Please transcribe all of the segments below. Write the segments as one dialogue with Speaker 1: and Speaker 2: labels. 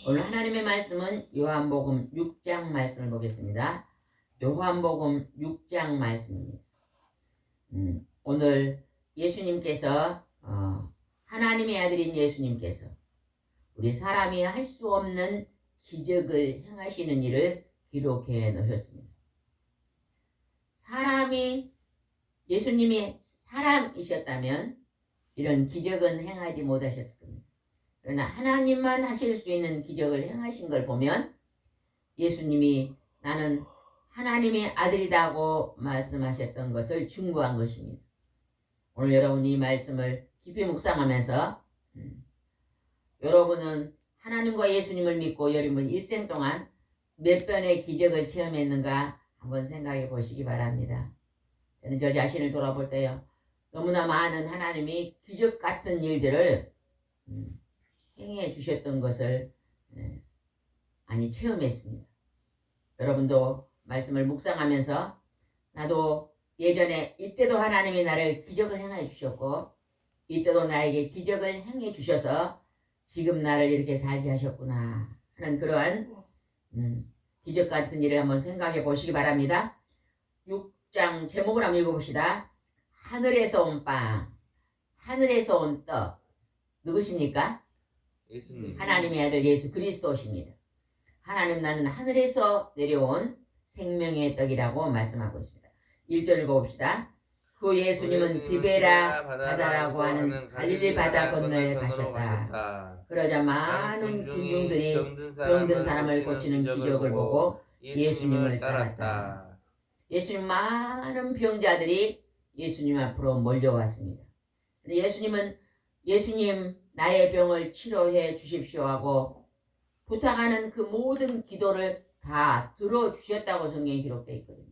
Speaker 1: 오늘 하나님의 말씀은 요한복음 6장 말씀을 보겠습니다. 요한복음 6장 말씀입니다. 오늘 예수님께서 하나님의 아들인 예수님께서 우리 사람이 할 수 없는 기적을 행하시는 일을 기록해 놓으셨습니다. 예수님이 사람이셨다면 이런 기적은 행하지 못하셨을 겁니다. 그러나 하나님만 하실 수 있는 기적을 행하신 걸 보면 예수님이 나는 하나님의 아들이라고 말씀하셨던 것을 증거한 것입니다. 오늘 여러분이 이 말씀을 깊이 묵상하면서 여러분은 하나님과 예수님을 믿고 여러분 일생 동안 몇 번의 기적을 체험했는가 한번 생각해 보시기 바랍니다. 저는 저 자신을 돌아볼 때요, 너무나 많은 하나님이 기적 같은 일들을 행해 주셨던 것을 많이 체험했습니다. 여러분도 말씀을 묵상하면서 나도 예전에 이때도 하나님이 나를 기적을 행해 주셨고 이때도 나에게 기적을 행해 주셔서 지금 나를 이렇게 살게 하셨구나 하는 그러한 기적 같은 일을 한번 생각해 보시기 바랍니다. 6장 제목을 한번 읽어봅시다. 하늘에서 온 빵, 하늘에서 온 떡. 누구십니까?
Speaker 2: 예수님.
Speaker 1: 하나님의 아들 예수 그리스도십니다. 하나님 나는 하늘에서 내려온 생명의 떡이라고 말씀하고 있습니다. 1절 읽어봅시다. 그 예수님은 디베라 바다라고 하는 갈릴리 바다 건너에 가셨다. 그러자 많은 군중들이 병든 사람을 고치는 기적을 보고 예수님을 따랐다. 예수님 많은 병자들이 예수님 앞으로 몰려왔습니다. 예수님 나의 병을 치료해 주십시오 하고 부탁하는 그 모든 기도를 다 들어주셨다고 성경에 기록되어 있거든요.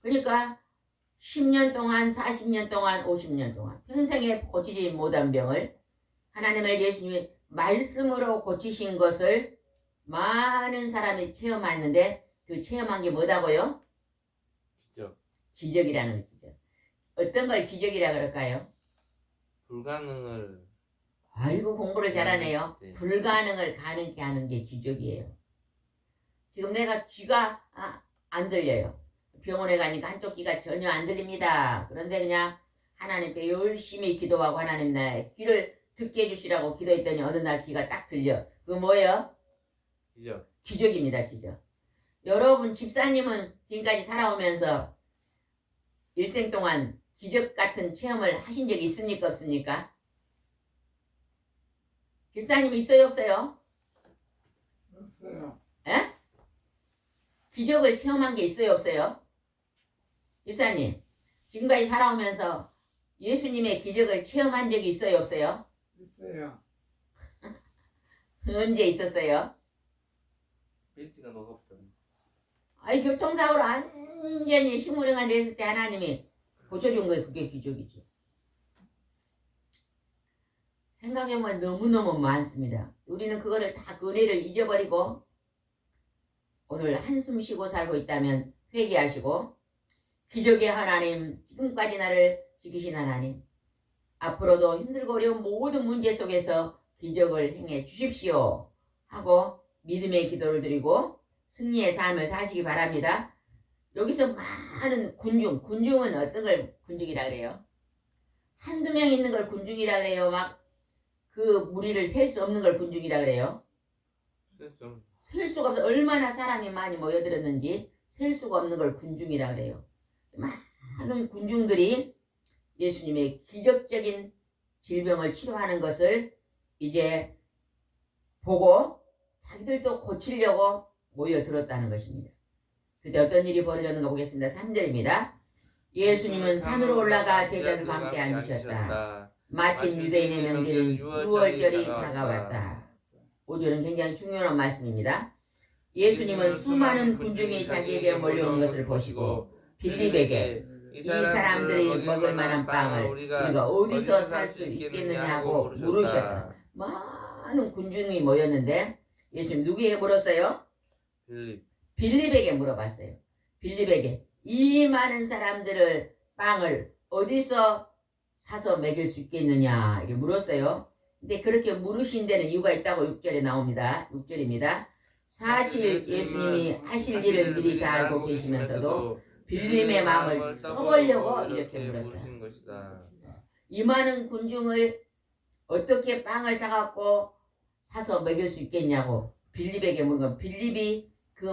Speaker 1: 그러니까 10년 동안, 40년 동안, 50년 동안 평생에 고치지 못한 병을 하나님을 예수님이 말씀으로 고치신 것을 많은 사람이 체험했는데 그 체험한 게 뭐다고요?
Speaker 2: 기적.
Speaker 1: 기적이라는 기적. 어떤 걸 기적이라 그럴까요?
Speaker 2: 불가능을.
Speaker 1: 아이고 공부를 잘하네요.
Speaker 2: 네.
Speaker 1: 불가능을 가능케 하는 게 기적이에요. 지금 내가 귀가 안 들려요. 병원에 가니까 한쪽 귀가 전혀 안 들립니다. 그런데 그냥 하나님께 열심히 기도하고 하나님 나의 귀를 듣게 해주시라고 기도했더니 어느 날 귀가 딱 들려. 그거 뭐예요?
Speaker 2: 기적.
Speaker 1: 기적입니다. 기적. 여러분 집사님은 지금까지 살아오면서 일생 동안 기적 같은 체험을 하신 적이 있습니까? 없습니까? 집사님 있어요? 없어요?
Speaker 3: 없어요.
Speaker 1: 에? 기적을 체험한 게 있어요? 없어요? 집사님 지금까지 살아오면서 예수님의 기적을 체험한 적이 있어요? 없어요?
Speaker 3: 있어요.
Speaker 1: 언제 있었어요?
Speaker 2: 벨트가 녹았던.
Speaker 1: 아니 교통사고로 완전히 식물행한 데 있을 때 하나님이 고쳐준 거예요. 그게 기적이죠. 생각해보면 너무너무 많습니다. 우리는 그거를 다 그 은혜를 잊어버리고 오늘 한숨 쉬고 살고 있다면 회개하시고 기적의 하나님, 지금까지 나를 지키신 하나님, 앞으로도 힘들고 어려운 모든 문제 속에서 기적을 행해 주십시오 하고 믿음의 기도를 드리고 승리의 삶을 사시기 바랍니다. 여기서 많은 군중은 어떤 걸 군중이라 그래요? 한두 명 있는 걸 군중이라 그래요? 막 그 무리를 셀 수 없는 걸 군중이라 그래요? 셀 수가 없어. 얼마나 사람이 많이 모여들었는지 셀 수가 없는 걸 군중이라 그래요. 많은 군중들이 예수님의 기적적인 질병을 치료하는 것을 이제 보고 자기들도 고치려고 모여들었다는 것입니다. 그때 어떤 일이 벌어졌는가 보겠습니다. 3절입니다. 예수님은 산으로 올라가 제자들과 함께 앉으셨다. 마침 유대인의 명절인 6월절이 다가왔다. 5절은 굉장히 중요한 말씀입니다. 예수님은 수많은 군중이 자기에게 몰려온 것을 보시고 빌립에게 이 사람들이 먹을 만한 빵을 우리가 어디서 살 수 있겠느냐고 물으셨다. 많은 군중이 모였는데 예수님 누구에게 물었어요? 빌립에게 물어봤어요. 빌립에게 이 많은 사람들을 빵을 어디서 사서 먹일 수 있겠느냐 이렇게 물었어요. 근데 그렇게 물으신 데는 이유가 있다고 6절에 나옵니다. 6절입니다. 사실 예수님이 하실 일을 미리 다 알고 계시면서도 빌립의 마음을 떠보려고 이렇게 물었다. 이 많은 군중을 어떻게 빵을 사갖고 사서 먹일 수 있겠냐고 빌립에게 물은 건 빌립이 그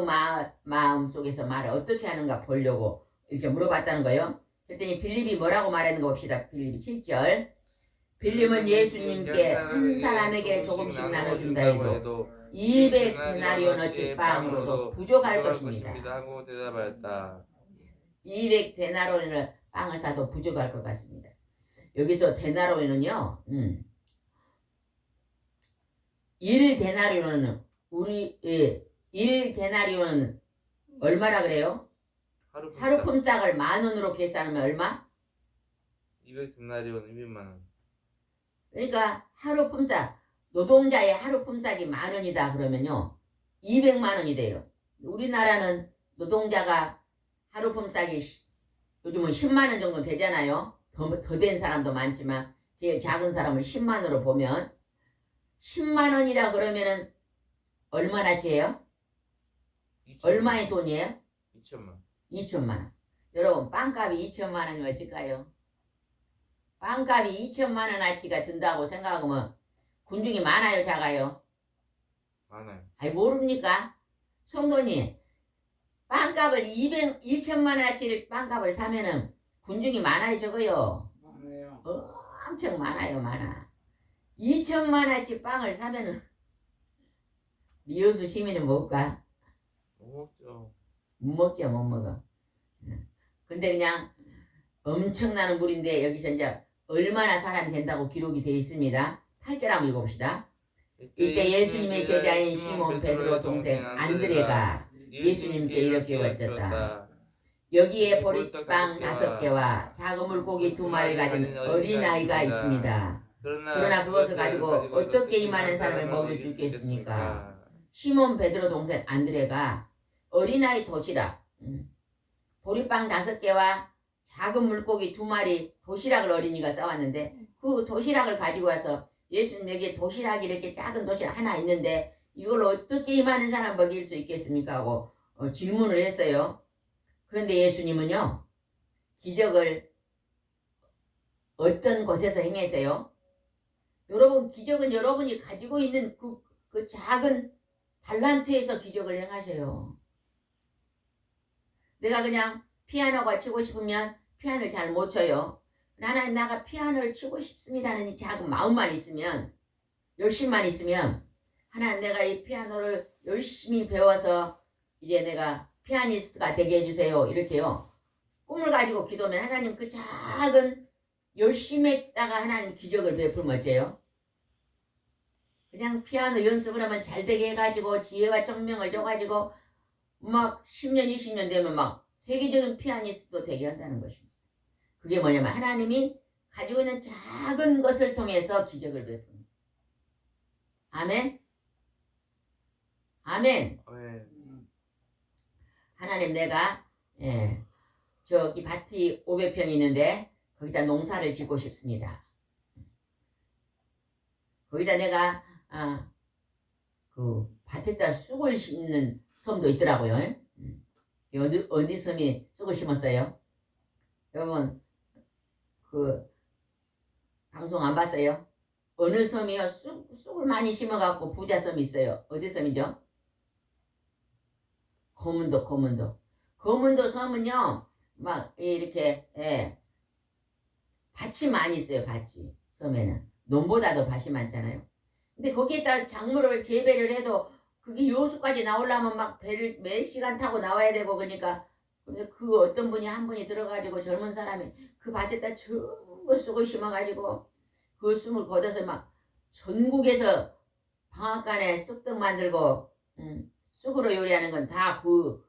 Speaker 1: 마음 속에서 말을 어떻게 하는가 보려고 이렇게 물어봤다는 거예요. 그랬더니 빌립이 뭐라고 말했는가 봅시다. 빌립이 7절. 빌립은 예수님께 한 사람에게 조금씩 나눠준다 해도 200데나리온어치 빵으로도 부족할 것입니다. 200데나리온을 빵을 사도 부족할 것 같습니다. 여기서 데나리온은요. 1데나리온은 1데나리온은 얼마라 그래요? 하루 품삯을 10,000원으로 계산하면 얼마?
Speaker 2: 200데나리온 200만원.
Speaker 1: 그러니까 하루 품삯 노동자의 하루 품삯이 10,000원이다 그러면요 200만 원이 돼요. 우리나라는 노동자가 하루 품삯이 요즘은 10만 원 정도 되잖아요. 더 된 사람도 많지만 제일 작은 사람을 10만 원으로 보면 10만 원이라 그러면은 얼마나 지해요? 얼마의 돈이에요?
Speaker 2: 2천만.
Speaker 1: 2천만 원. 여러분 빵값이 2천만 원이 어쩔까요? 빵값이 2천만 원어치가 든다고 생각하면 군중이 많아요, 작아요?
Speaker 2: 많아요.
Speaker 1: 아이 모릅니까? 성도님 빵값을 2천만 원어치를 빵값을 사면은 군중이 많아요, 적어요?
Speaker 3: 많아요.
Speaker 1: 엄청 많아요, 많아. 2천만 원어치 빵을 사면은 여수 시민은 먹을까?
Speaker 2: 못 먹죠.
Speaker 1: 못 먹죠, 못 먹어. 근데 그냥 엄청나는 물인데 여기서 이제 얼마나 사람이 된다고 기록이 되어 있습니다. 8절 한번 읽어봅시다. 이때 예수님의 제자인 시몬 베드로 동생 안드레가 예수님께 이렇게 여쭈었다. 여기에 보리빵 5개와 작은 물고기 2마리를 가진 어린아이가 있습니다. 그러나 그것을 가지고 어떻게 이 많은 사람을 먹일 수 있겠습니까? 시몬 베드로 동생 안드레가 어린아이 도시락 보리빵 5개와 작은 물고기 2마리 도시락을 어린이가 싸왔는데 그 도시락을 가지고 와서 예수님 여기에 도시락이 이렇게 작은 도시락 하나 있는데 이걸 어떻게 이 많은 사람 먹일 수 있겠습니까? 하고 질문을 했어요. 그런데 예수님은요 기적을 어떤 곳에서 행하세요? 여러분 기적은 여러분이 가지고 있는 그 작은 달란트에서 기적을 행하셔요. 내가 그냥 피아노가 치고 싶으면 피아노를 잘 못 쳐요. 하나님 나가 피아노를 치고 싶습니다는 이 작은 마음만 있으면 열심만 있으면 하나님 내가 이 피아노를 열심히 배워서 이제 내가 피아니스트가 되게 해주세요. 이렇게요. 꿈을 가지고 기도하면 하나님 그 작은 열심히 했다가 하나님 기적을 베풀면 어째요? 그냥 피아노 연습을 하면 잘 되게 해가지고 지혜와 청명을 줘가지고 막 10년 20년 되면 막 세계적인 피아니스트도 되게 한다는 것입니다. 그게 뭐냐면 하나님이 가지고 있는 작은 것을 통해서 기적을 베풉니다. 아멘? 아멘. 하나님 내가 저기 밭이 500평 있는데 거기다 농사를 짓고 싶습니다. 거기다 내가 그 밭에다 쑥을 심는 섬도 있더라고요. 어디 섬이 쑥을 심었어요? 여러분 그 방송 안 봤어요? 어느 섬이요? 쑥을 많이 심어갖고 부자 섬이 있어요. 어디 섬이죠? 거문도 섬은요 막 이렇게 밭이 많이 있어요. 밭이 섬에는 논보다도 밭이 많잖아요. 근데 거기에다 작물을 재배를 해도 그게 요수까지 나오려면 막 배를 몇 시간 타고 나와야 되고 그러니까 그 어떤 분이 한 분이 들어가지고 젊은 사람이 그 밭에다 전부 쑥을 심어가지고 그 쑥을 걷어서 막 전국에서 방앗간에 쑥떡 만들고 쑥으로 요리하는 건 다 그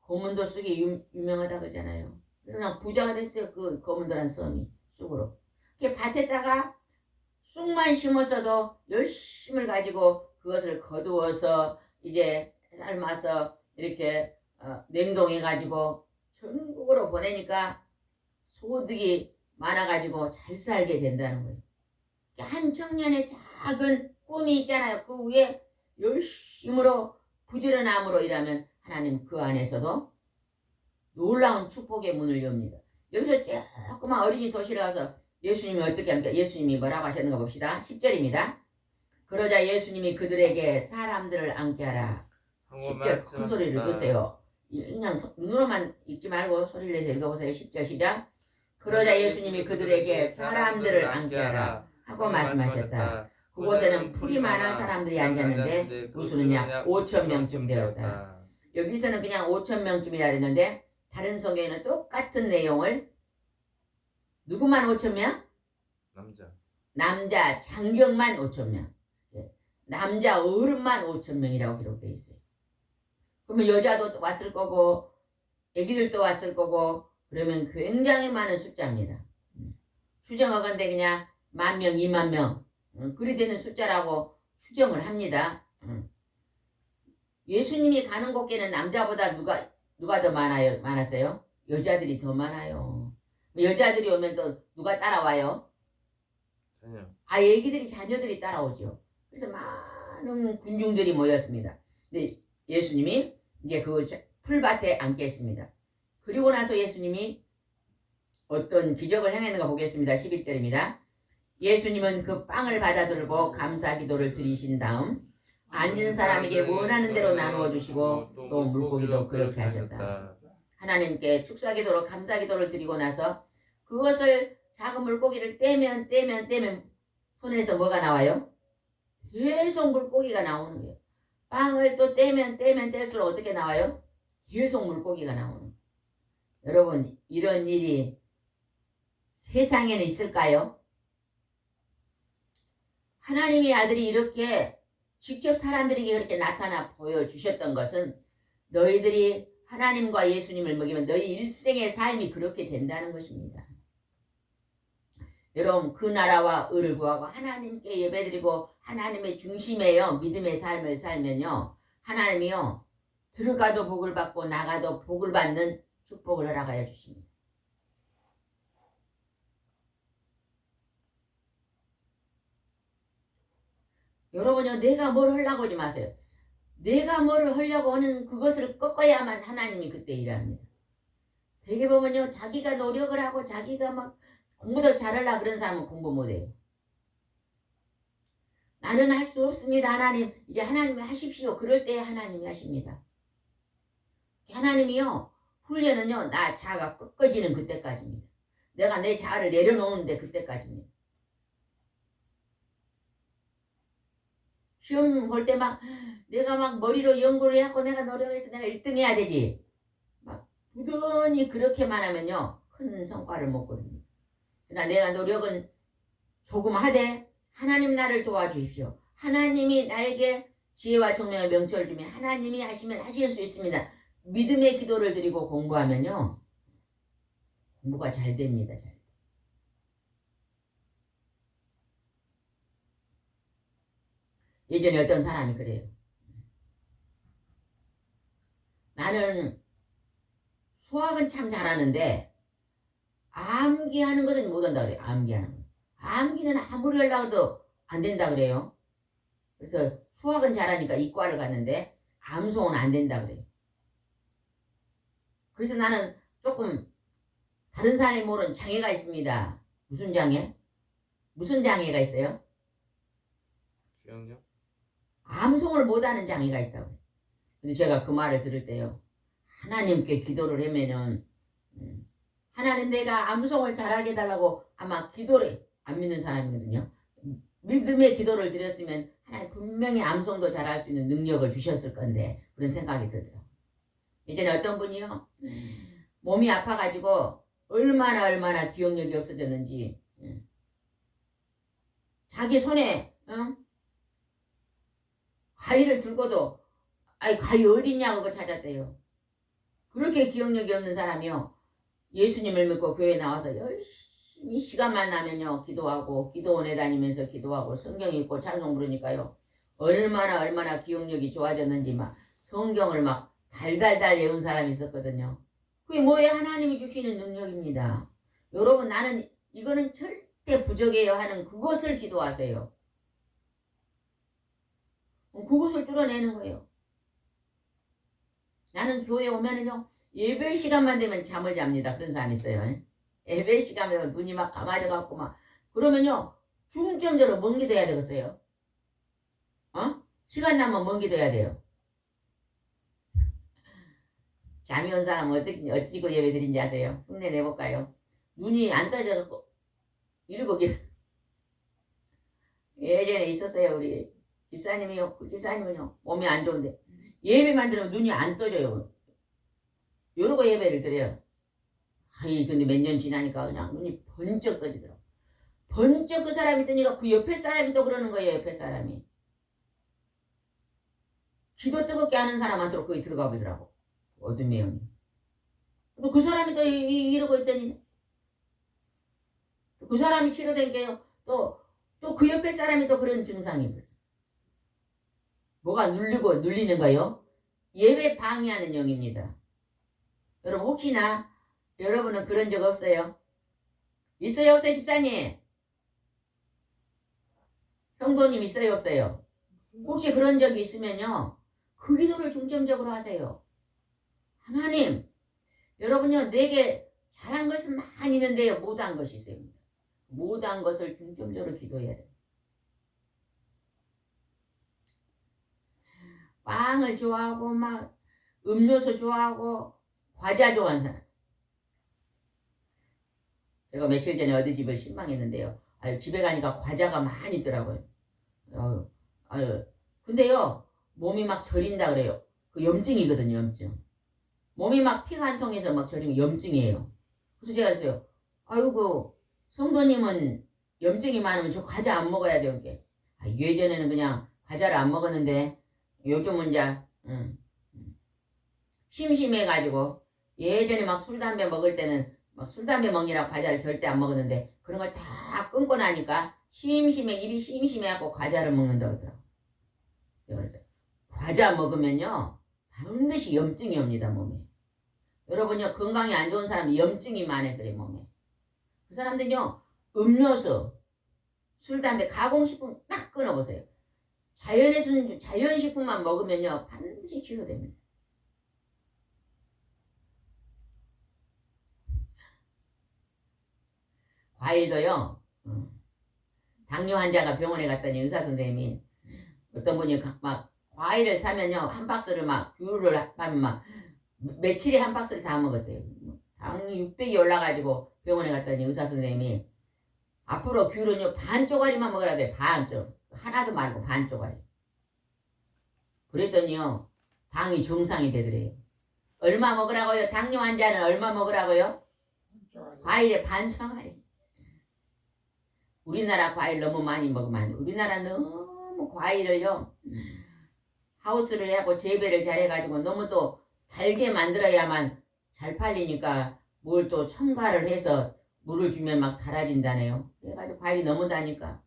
Speaker 1: 고문도 쑥이 유명하다 그러잖아요. 그냥 부자가 됐어요. 그 거문도란 섬이 쑥으로. 밭에다가 쑥만 심었어도 열심을 가지고 그것을 거두어서 이제 삶아서 이렇게 냉동해 가지고 전국으로 보내니까 소득이 많아가지고 잘 살게 된다는 거예요. 한 청년의 작은 꿈이 있잖아요. 그 위에 열심으로 부지런함으로 일하면 하나님 그 안에서도 놀라운 축복의 문을 엽니다. 여기서 조그만 어린이 도시를 가서 예수님이 어떻게 합니까? 예수님이 뭐라고 하셨는가 봅시다. 10절입니다. 그러자 예수님이 그들에게 사람들을 앉게 하라. 10절 큰 소리를 읽으세요. 그냥 눈으로만 읽지 말고 소리를 내서 읽어보세요. 10절 시작. 그러자 예수님이 그들에게 사람들을 앉게 하라 하고 말씀하셨다. 그곳에는 풀이 많아 사람들이 앉았는데 무수느냐 5,000명쯤 되었다. 여기서는 그냥 5,000명쯤이라 했는데 다른 성경에는 똑같은 내용을 누구만 5,000명? 남자 장경만 5,000명, 남자 어른만 5,000명이라고 기록되어 있어요. 그러면 여자도 왔을 거고 애기들도 왔을 거고 그러면 굉장히 많은 숫자입니다. 추정하건대 그냥 10,000명, 20,000명 그리 되는 숫자라고 추정을 합니다. 예수님이 가는 곳에는 남자보다 누가 더 많았어요? 여자들이 더 많아요. 여자들이 오면 또 누가 따라와요? 애기들이 자녀들이 따라오죠. 그래서 많은 군중들이 모였습니다. 근데 예수님이 이제 그 풀밭에 앉겠습니다. 그리고 나서 예수님이 어떤 기적을 행했는가 보겠습니다. 11절입니다. 예수님은 그 빵을 받아들고 감사 기도를 드리신 다음 앉은 사람에게 원하는 대로 나누어 주시고 또 물고기도 그렇게 하셨다. 하나님께 축사 기도로 감사 기도를 드리고 나서 그것을 작은 물고기를 떼면 손에서 뭐가 나와요? 계속 물고기가 나오는 거예요. 빵을 또 떼면 뗄수록 어떻게 나와요? 계속 물고기가 나오는 거예요. 여러분 이런 일이 세상에는 있을까요? 하나님의 아들이 이렇게 직접 사람들에게 그렇게 나타나 보여주셨던 것은 너희들이 하나님과 예수님을 먹이면 너희 일생의 삶이 그렇게 된다는 것입니다. 여러분 그 나라와 의를 구하고 하나님께 예배드리고 하나님의 중심에요 믿음의 삶을 살면요 하나님이요 들어가도 복을 받고 나가도 복을 받는 축복을 허락하여 주십니다. 여러분요 내가 뭘 하려고 하지 마세요. 내가 뭘 하려고 하는 그것을 꺾어야만 하나님이 그때 일합니다. 되게 보면요 자기가 노력을 하고 자기가 막 공부도 잘하려고 그런 사람은 공부 못해요. 나는 할 수 없습니다. 하나님 이제 하나님이 하십시오. 그럴 때 하나님이 하십니다. 하나님이요 훈련은요 나 자아가 꺾어지는 그때까지입니다. 내가 내 자아를 내려놓는데 그때까지입니다. 시험 볼 때 막 내가 막 머리로 연구를 해갖고 내가 노력해서 내가 1등 해야 되지. 막 부단히 그렇게만 하면요 큰 성과를 못 거둡니다. 그러나 내가 노력은 조금 하되 하나님 나를 도와주십시오. 하나님이 나에게 지혜와 총명의 명철을 주면 하나님이 하시면 하실 수 있습니다. 믿음의 기도를 드리고 공부하면요 공부가 잘 됩니다. 잘. 예전에 어떤 사람이 그래요. 나는 수학은 참 잘하는데 암기하는 것은 못한다 그래요. 암기하는 거. 암기는 아무리 하려고 해도 안 된다 그래요. 그래서 수학은 잘하니까 이과를 갔는데 암송은 안 된다 그래요. 그래서 나는 조금 다른 사람이 모르는 장애가 있습니다. 무슨 장애? 무슨 장애가 있어요?
Speaker 2: 기억력?
Speaker 1: 암송을 못하는 장애가 있다고. 근데 제가 그 말을 들을 때요. 하나님께 기도를 하면은 하나님 내가 암송을 잘하게 해달라고 아마 기도를 안 믿는 사람이거든요. 믿음의 기도를 드렸으면 하나님 분명히 암송도 잘할 수 있는 능력을 주셨을 건데 그런 생각이 들더라고요. 예전에 어떤 분이요. 몸이 아파가지고 얼마나 기억력이 없어졌는지 자기 손에 과일을 들고도 아이 가위 어딨냐고 그거 찾았대요. 그렇게 기억력이 없는 사람이요. 예수님을 믿고 교회 나와서 열심히 시간만 나면요 기도하고 기도원에 다니면서 기도하고 성경 읽고 찬송 부르니까요 얼마나 기억력이 좋아졌는지 막 성경을 막 달달달 외운 사람이 있었거든요. 그게 뭐예요? 하나님이 주시는 능력입니다. 여러분 나는 이거는 절대 부족해요 하는 그것을 기도하세요. 그것을 뚫어내는 거예요. 나는 교회 오면은요 예배 시간만 되면 잠을 잡니다. 그런 사람이 있어요. 예배 시간 되면 눈이 막 감아져갖고 막 그러면요 중점적으로 뭔 기도해야 되겠어요? 시간 나면 뭔 기도해야 돼요? 잠이 온 사람은 어찌고 예배 드린지 아세요? 흉내 내볼까요? 눈이 안 떠져갖고 이러고 예전에 있었어요. 우리 집사님이요. 그 집사님은요 몸이 안 좋은데 예배만 들으면 눈이 안 떠져요. 요러고 예배를 드려요. 아이 근데 몇 년 지나니까 그냥 눈이 번쩍 떠지더라고. 번쩍 그 사람이 뜨니까 그 옆에 사람이 또 그러는 거예요. 옆에 사람이. 기도 뜨겁게 하는 사람한테로 거기 들어가 보더라고. 어둠의 영이. 또 그 사람이 또 이러고 있더니 그 사람이 치료된 게요. 또 그 옆에 사람이 또 그런 증상이 있어요. 뭐가 눌리는 거요? 예배 방해하는 영입니다. 여러분 혹시나 여러분은 그런 적 없어요? 있어요 없어요 집사님? 성도님 있어요 없어요? 혹시 그런 적이 있으면요 그 기도를 중점적으로 하세요. 하나님 여러분요 내게 잘한 것은 많이 있는데요 못한 것이 있어요. 못한 것을 중점적으로 기도해야 돼요. 빵을 좋아하고 막 음료수 좋아하고 과자 좋아하는 사람. 제가 며칠 전에 어디 집을 신방했는데요. 집에 가니까 과자가 많이 있더라고요. 근데요 몸이 막 저린다 그래요. 그 염증이거든요. 염증. 몸이 막 피가 한 통해서 막 저린 거 염증이에요. 그래서 제가 그랬어요. 아이고 성도님은 염증이 많으면 저 과자 안 먹어야 돼요. 예전에는 그냥 과자를 안 먹었는데 요즘은 이제 심심해가지고 예전에 막 술 담배 먹을 때는 막 술 담배 먹느라 과자를 절대 안 먹었는데 그런 걸 다 끊고 나니까 입이 심심해갖고 과자를 먹는다 그러더라고. 그래서 과자 먹으면요 반드시 염증이 옵니다 몸에. 여러분요 건강이 안 좋은 사람이 염증이 많아서 그래 몸에. 그 사람들은요 음료수, 술, 담배, 가공식품 딱 끊어보세요. 자연식품만 먹으면요 반드시 치료됩니다. 과일도요 당뇨 환자가 병원에 갔더니 의사 선생님이 어떤 분이 막 과일을 사면요 한 박스를 막 귤을 하면 막 며칠에 한 박스를 다 먹었대요. 당이 600이 올라가지고 병원에 갔더니 의사 선생님이 앞으로 귤은요 반 쪼가리만 먹으라 돼. 반쪽 하나도 말고 반 쪼가리. 그랬더니요 당이 정상이 되더래요. 얼마 먹으라고요? 당뇨 환자는 얼마 먹으라고요? 과일에 반 쪼가리. 우리나라 과일 너무 많이 먹으면 안 돼. 우리나라 너무 과일을요 하우스를 하고 재배를 잘해가지고 너무 또 달게 만들어야만 잘 팔리니까 뭘 또 첨가를 해서 물을 주면 막 달아진다네요. 그래가지고 과일이 너무 다니까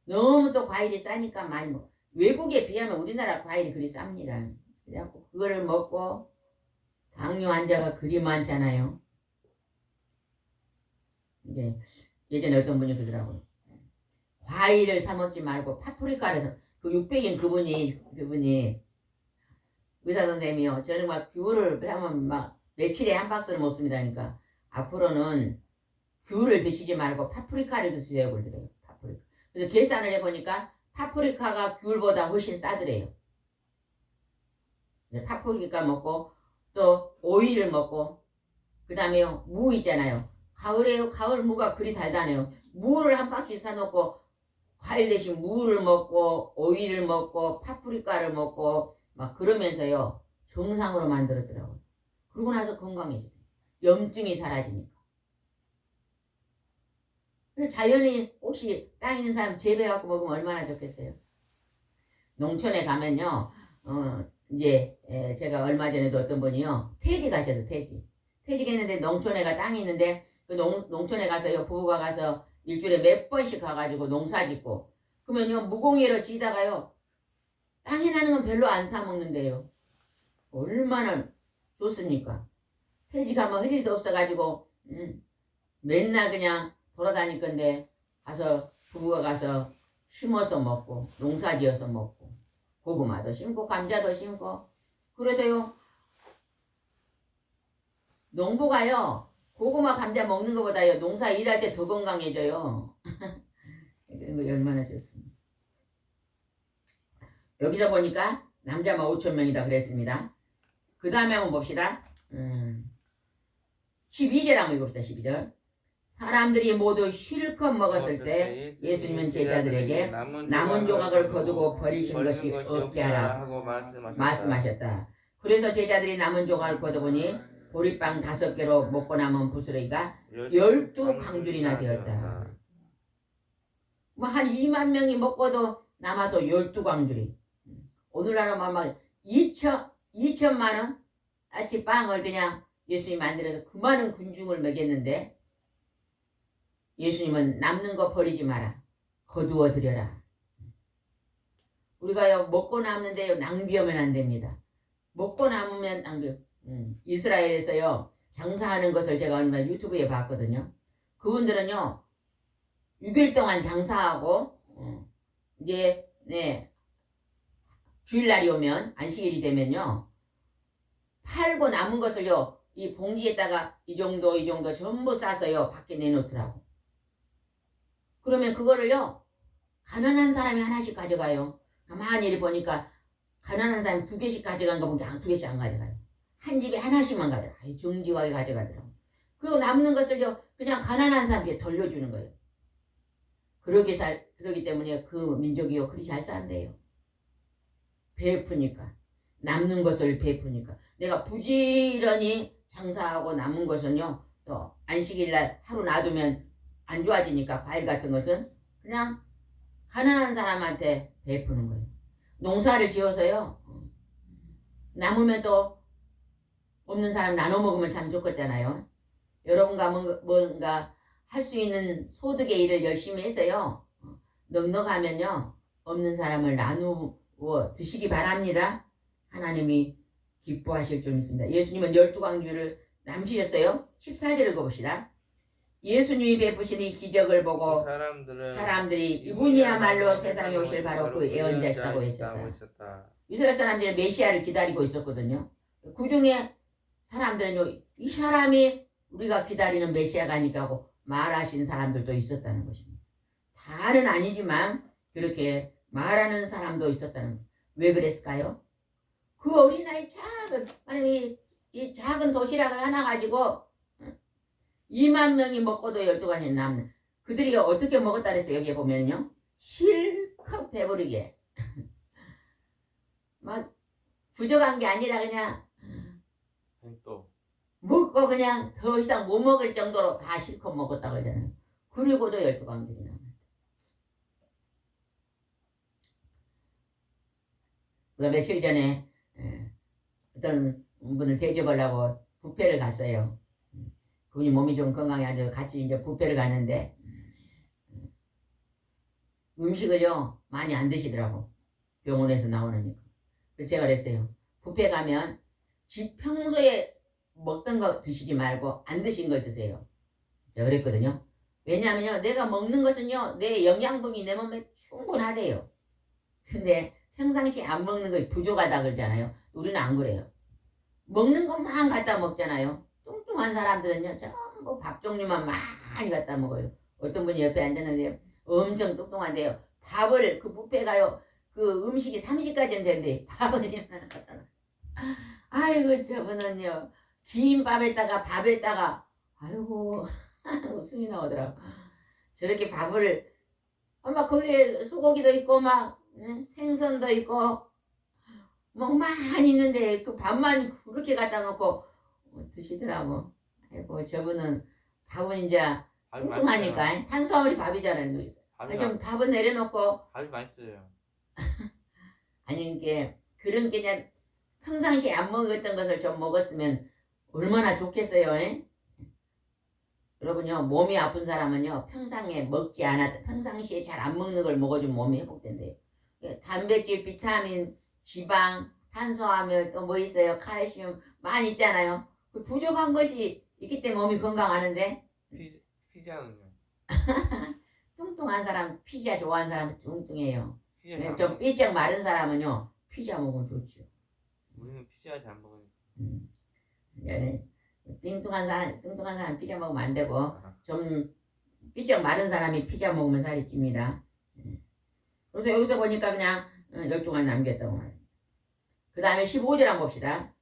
Speaker 1: 너무 또 과일이 싸니까 많이 먹어. 외국에 비하면 우리나라 과일이 그리 쌉니다. 그래갖고 그거를 먹고 당뇨 환자가 그리 많잖아요. 이제 예전에 어떤 분이 그러더라고요. 과일을 사 먹지 말고 파프리카를 그 600인 그분이 의사 선생님이요. 저는 막 귤을 사면 막 며칠에 한 박스를 먹습니다. 그러니까 앞으로는 귤을 드시지 말고 파프리카를 드시라고 그러더래요. 파프리카. 그래서 계산을 해보니까 파프리카가 귤보다 훨씬 싸더래요. 파프리카 먹고 또 오이를 먹고 그 다음에 무 있잖아요. 가을에요. 가을 무가 그리 달다네요. 무를 한 박스 사놓고 과일 대신 무를 먹고 오이를 먹고 파프리카를 먹고 막 그러면서요 정상으로 만들었더라고요. 그러고 나서 건강해져요. 염증이 사라지니까. 자연이 혹시 땅 있는 사람 재배해갖고 먹으면 얼마나 좋겠어요. 농촌에 가면요 이제 제가 얼마 전에도 어떤 분이요 퇴직하셔서 퇴직했는데 농촌에가 땅이 있는데 그 농촌에 가서요 부부가 가서 일주일에 몇 번씩 가가지고 농사 짓고 그러면요 무공해로 지다가요 땅에 나는 건 별로 안 사 먹는데요 얼마나 좋습니까? 퇴직하면 할 일도 없어가지고 맨날 그냥 돌아다닐 건데 가서 부부가 가서 심어서 먹고 농사 지어서 먹고 고구마도 심고 감자도 심고 그래서요 농부가요 고구마 감자 먹는 것보다요 농사 일할 때 더 건강해져요. 그런 거 얼마나 좋습니다. 여기서 보니까 남자만 5,000명이다 그랬습니다. 그 다음에 한번 봅시다. 12절 한번 읽읍시다. 12절 사람들이 모두 실컷 먹었을 때 예수님은 제자들에게 남은 조각을 거두고 버리신 것이 없게 하라
Speaker 2: 하고
Speaker 1: 말씀하셨다. 그래서 제자들이 남은 조각을 거두보니 보리빵 5개로 먹고 남은 부스러기가 12강줄이나 되었다. 뭐 한 2만 명이 먹고도 남아서 12강줄이. 오늘날은 아마 2천만 원 아치 빵을 그냥 예수님이 만들어서 그 많은 군중을 먹였는데 예수님은 남는 거 버리지 마라. 거두어 드려라. 우리가요 먹고 남는데요 낭비하면 안 됩니다. 먹고 남으면 낭비. 이스라엘에서요 장사하는 것을 제가 얼마 유튜브에 봤거든요. 그분들은요 6일 동안 장사하고 이제 주일날이 오면 안식일이 되면요 팔고 남은 것을요 이 봉지에다가 이 정도 전부 싸서요 밖에 내놓더라고. 그러면 그거를요 가난한 사람이 하나씩 가져가요. 가만히 이리 보니까 가난한 사람이 2개씩 가져간 거 보니까 2개씩 안 가져가요. 한 집에 하나씩만 가져가요. 정직하게 가져가더라고. 그리고 남는 것을요 그냥 가난한 사람에게 돌려주는 거예요. 그러기 때문에 그 민족이요 그리 잘 산대요. 베푸니까 남는 것을 베푸니까 내가 부지런히 장사하고 남은 것은요 또 안식일날 하루 놔두면 안 좋아지니까 과일 같은 것은 그냥 가난한 사람한테 베푸는 거예요. 농사를 지어서요 남으면 또 없는 사람 나눠 먹으면 참 좋겠잖아요. 여러분과 뭔가 할 수 있는 소득의 일을 열심히 해서요 넉넉하면요 없는 사람을 나누어 드시기 바랍니다. 하나님이 기뻐하실 줄 믿습니다. 예수님은 12강주를 남기셨어요. 14절을 읽어봅시다. 예수님이 베푸신 이 기적을 보고 사람들이 이분이야말로 세상에 오실 바로 그 예언자시라고 외쳤다. 이스라엘 사람들이 메시아를 기다리고 있었거든요. 그 중에 사람들은요 이 사람이 우리가 기다리는 메시아가 아니까 하고 말하신 사람들도 있었다는 것입니다. 다는 아니지만 그렇게 말하는 사람도 있었다는 거예요. 왜 그랬을까요? 그 어린아이 이 작은 도시락을 하나 가지고 2만 명이 먹고도 12가지 남는 그들이 어떻게 먹었다 그랬어요. 여기에 보면요 실컷 배부르게 막 부족한 게 아니라 그냥
Speaker 2: 또
Speaker 1: 먹고 그냥 더 이상 못 먹을 정도로 다 실컷 먹었다고 하잖아요. 그리고도 12강들이 남았다. 우리가 며칠 전에 어떤 분을 대접하려고 뷔페를 갔어요. 그분이 몸이 좀 건강해가지고 같이 이제 뷔페를 갔는데 음식을요 많이 안 드시더라고. 병원에서 나오니까. 그래서 제가 그랬어요. 뷔페 가면 집 평소에 먹던 거 드시지 말고 안 드신 거 드세요. 제가 그랬거든요. 왜냐하면요 내가 먹는 것은요 내 영양분이 내 몸에 충분하대요. 근데 평상시 안 먹는 거 부족하다 그러잖아요. 우리는 안 그래요. 먹는 것만 갖다 먹잖아요. 뚱뚱한 사람들은요 전부 밥 종류만 많이 갖다 먹어요. 어떤 분이 옆에 앉았는데 엄청 뚱뚱한데요. 밥을 그 뷔페 가요. 그 음식이 30가지는 되는데 밥을 하나 갖다 놔. 아이고 저분은요 긴 밥에다가 아이고 웃음이 나오더라고. 저렇게 밥을 막 거기에 소고기도 있고 막 생선도 있고 뭐 많이 있는데 그 밥만 그렇게 갖다 놓고 드시더라고. 아이고 저분은 밥은 이제 뚱뚱하니까 탄수화물이 밥이잖아요. 좀 밥은 내려놓고
Speaker 2: 밥이 맛있어요.
Speaker 1: 아니 이게 그런 게 그냥 평상시에 안 먹었던 것을 좀 먹었으면 얼마나 좋겠어요. 에? 여러분요, 몸이 아픈 사람은요, 평상시에 잘 안 먹는 걸 먹어주면 몸이 회복된대요. 단백질, 비타민, 지방, 탄수화물, 또 뭐 있어요? 칼슘, 많이 있잖아요. 그 부족한 것이 있기 때문에 몸이 건강하는데,
Speaker 2: 피자는요?
Speaker 1: 뚱뚱한 사람, 피자 좋아하는 사람은 뚱뚱해요.
Speaker 2: 피자 잘
Speaker 1: 좀
Speaker 2: 먹.
Speaker 1: 삐쩍 마른 사람은요, 피자 먹으면 좋죠.
Speaker 2: 우리는 피자 잘 먹으니까.
Speaker 1: 예, 뚱뚱한 사람 피자 먹으면 안 되고,
Speaker 2: 아,
Speaker 1: 좀 삐쩍 마른 사람이 피자 먹으면 살이 찝니다. 그래서 여기서 보니까 그냥 12가지 남겼다고 말해요. 그 다음에 15절 한번 봅시다.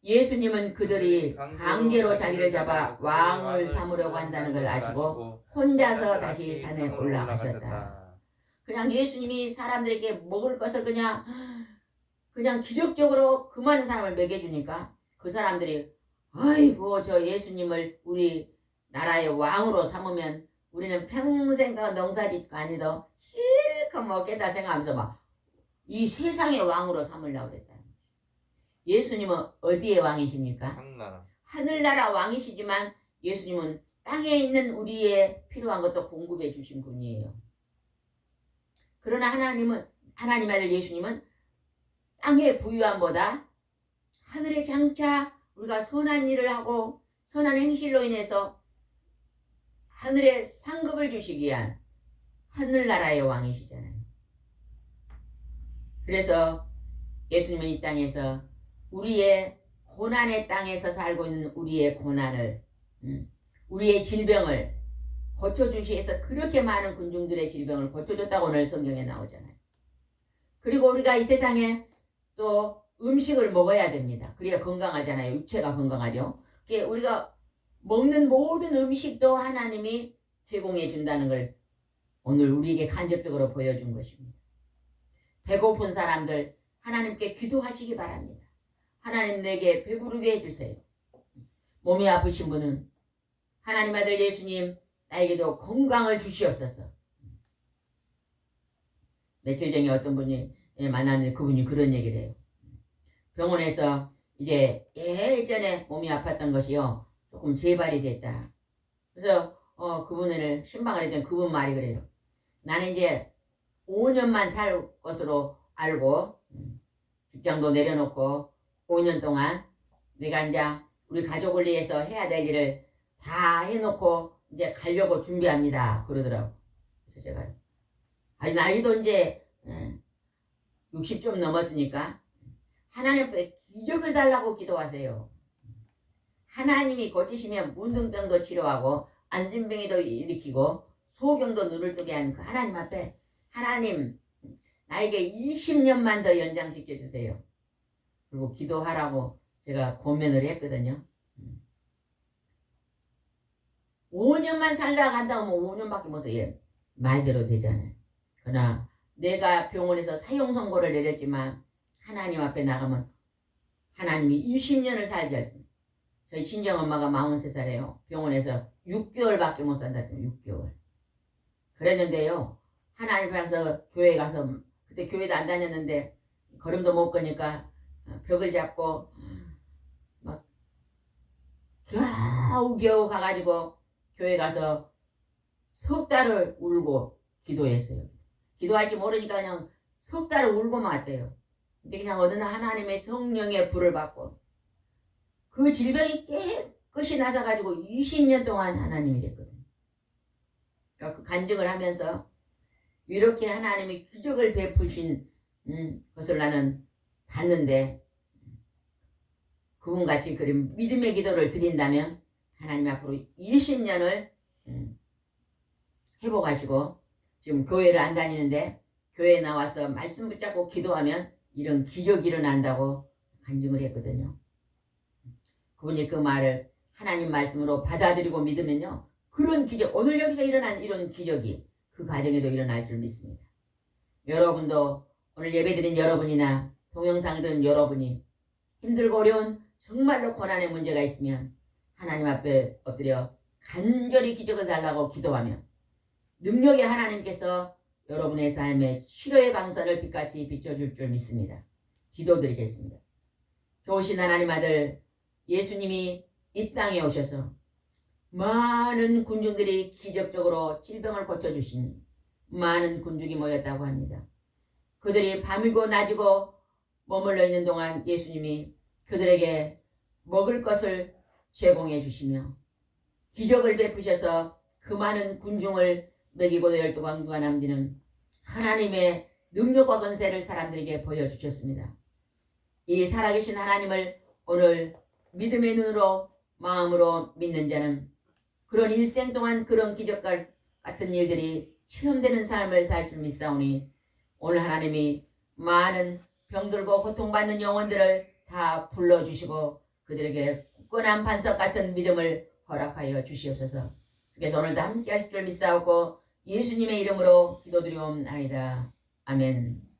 Speaker 1: 예수님은 그들이 강제로 자기를 잡아 왕을 삼으려고 한다는 걸 아시고 혼자서 다시 산에 올라가셨다. 그냥 예수님이 사람들에게 먹을 것을 그냥 기적적으로 그 많은 사람을 먹여주니까 그 사람들이 아이고 저 예수님을 우리 나라의 왕으로 삼으면 우리는 평생 농사짓고 아니도 실컷 먹겠다 생각하면서 막 이 세상의 왕으로 삼으려고 그랬다. 예수님은 어디의 왕이십니까?
Speaker 2: 한나라.
Speaker 1: 하늘나라 왕이시지만 예수님은 땅에 있는 우리의 필요한 것도 공급해 주신 분이에요. 그러나 하나님 아들 예수님은 땅의 부유함보다 하늘의 장차 우리가 선한 일을 하고 선한 행실로 인해서 하늘의 상급을 주시기 위한 하늘나라의 왕이시잖아요. 그래서 예수님은 이 땅에서 우리의 고난의 땅에서 살고 있는 우리의 고난을 우리의 질병을 고쳐주시기 위해서 그렇게 많은 군중들의 질병을 고쳐줬다고 오늘 성경에 나오잖아요. 그리고 우리가 이 세상에 또 음식을 먹어야 됩니다. 그래야 건강하잖아요. 육체가 건강하죠. 우리가 먹는 모든 음식도 하나님이 제공해 준다는 걸 오늘 우리에게 간접적으로 보여준 것입니다. 배고픈 사람들 하나님께 기도하시기 바랍니다. 하나님 내게 배부르게 해주세요. 몸이 아프신 분은 하나님 아들 예수님 나에게도 건강을 주시옵소서. 며칠 전에 어떤 분이 만났는데 그분이 그런 얘기를 해요. 병원에서 이제 예전에 몸이 아팠던 것이요 조금 재발이 됐다. 그래서 그분을 신방을 했더니 그분 말이 그래요. 나는 이제 5년만 살 것으로 알고 직장도 내려놓고 5년 동안 내가 이제 우리 가족을 위해서 해야 될 일을 다 해놓고 이제 가려고 준비합니다. 그러더라고. 그래서 제가 아니 나이도 이제 60 좀 넘었으니까 하나님 앞에 기적을 달라고 기도하세요. 하나님이 고치시면 문둥병도 치료하고 안진병이도 일으키고 소경도 눈을 뜨게 하는 그 하나님 앞에 하나님 나에게 20년만 더 연장시켜 주세요. 그리고 기도하라고 제가 고면을 했거든요. 5년만 살다 간다고 하면 5년밖에 못 써요. 말대로 되잖아요. 그러나 내가 병원에서 사형 선고를 내렸지만 하나님 앞에 나가면 하나님이 20년을 살게 할 거예요. 저희 친정엄마가 43살이에요. 병원에서 6개월밖에 못 산다. 6개월. 그랬는데요. 하나님 앞에서 교회 가서 그때 교회도 안 다녔는데 걸음도 못 거니까 벽을 잡고 막 겨우겨우 가가지고 교회 가서 석 달을 울고 기도했어요. 기도할 줄 모르니까 그냥 석 달을 울고만 왔대요. 근데 그냥 어느 날 하나님의 성령의 불을 받고 그 질병이 깨끗이 나서가지고 20년 동안 하나님이 됐거든요. 그러니까 그 간증을 하면서 이렇게 하나님이 기적을 베푸신 것을 나는 봤는데 그분같이 그런 믿음의 기도를 드린다면 하나님 앞으로 20년을 회복하시고 지금 교회를 안 다니는데 교회에 나와서 말씀 붙잡고 기도하면 이런 기적이 일어난다고 간증을 했거든요. 그분이 그 말을 하나님 말씀으로 받아들이고 믿으면요. 그런 기적, 오늘 여기서 일어난 이런 기적이 그 가정에도 일어날 줄 믿습니다. 여러분도 오늘 예배드린 여러분이나 동영상을 들은 여러분이 힘들고 어려운 정말로 고난의 문제가 있으면 하나님 앞에 엎드려 간절히 기적을 달라고 기도하며 능력의 하나님께서 여러분의 삶에 치료의 방선을 빛같이 비춰줄 줄 믿습니다. 기도드리겠습니다. 좋으신 하나님 아들 예수님이 이 땅에 오셔서 많은 군중들이 기적적으로 질병을 고쳐주신 많은 군중이 모였다고 합니다. 그들이 밤이고 낮이고 머물러 있는 동안 예수님이 그들에게 먹을 것을 제공해 주시며 기적을 베푸셔서 그 많은 군중을 먹이고 12광주가 남기는 하나님의 능력과 권세를 사람들에게 보여주셨습니다. 이 살아계신 하나님을 오늘 믿음의 눈으로 마음으로 믿는 자는 그런 일생 동안 그런 기적과 같은 일들이 체험되는 삶을 살 줄 믿사오니 오늘 하나님이 많은 병들고 고통받는 영혼들을 다 불러주시고 그들에게 굳건한 반석 같은 믿음을 허락하여 주시옵소서. 그래서 오늘도 함께 하실 줄 믿사오고 예수님의 이름으로 기도드리옵나이다. 아멘.